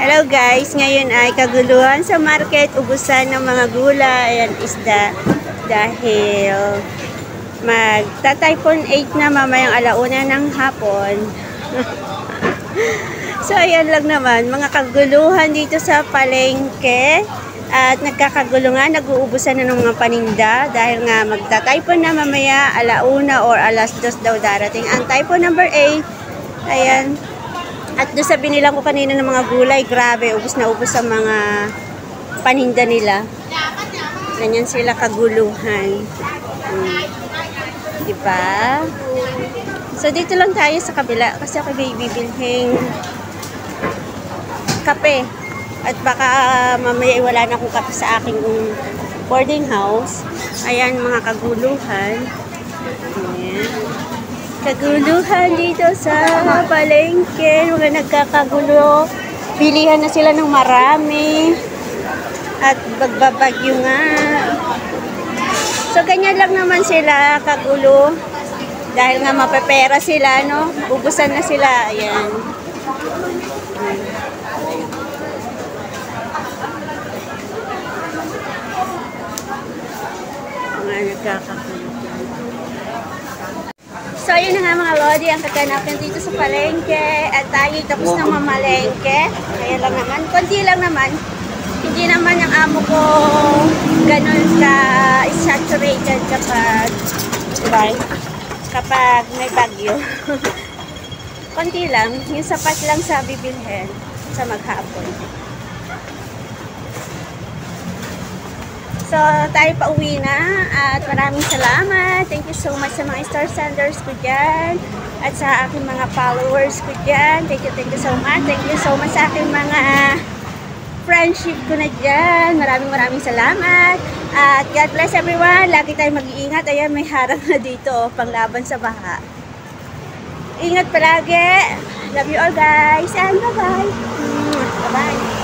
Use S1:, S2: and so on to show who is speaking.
S1: Hello guys, ngayon ay kaguluhan sa market, ubusan ng mga gulay at isda dahil magta-typhoon 8 na mamayang alauna ng hapon. So ayan lang naman, mga kaguluhan dito sa palengke at nagkakagulungan, nag-uubusan na ng mga paninda dahil nga magta-typhoon na mamaya alauna or alas 2 daw darating ang typhoon number 8. Ayan. At doon sa binilang ko kanina ng mga gulay, grabe, ubos na ubos sa mga paninda nila. Ganyan sila kaguluhan. Diba? So, dito lang tayo sa kabila kasi ako bibilhing kape. At baka mamaya wala na akong kape sa aking boarding house. Ayan, mga kaguluhan. Ayan. Kaguluhan dito sa palengke, mga nagkakagulo, bilihan na sila ng marami at bagbabagyo nga. So ganyan lang naman sila kagulo dahil nga mapepera sila, no? Ubusan na sila, ayan. Mga nagkakagulo. So, ayun na nga mga lodi, ang kaganapin dito sa palengke at tayo tapos na mamalengke. Kaya lang naman, konti lang naman. Hindi naman yung amo ko ganun ka-saturated kapag may bagyo. Konti lang, yung sapat lang sa bibilhin sa maghapon. So, tayo pa uwi na at maraming salamat. Thank you so much sa mga star senders ko dyan at sa aking mga followers ko dyan. Thank you so much. Thank you so much sa aking mga friendship ko na dyan. Maraming salamat. At God bless everyone. Lagi tayong mag-iingat. Ayan, may harang na dito panglaban sa baha. Ingat palagi. Love you all guys and bye-bye. Bye-bye.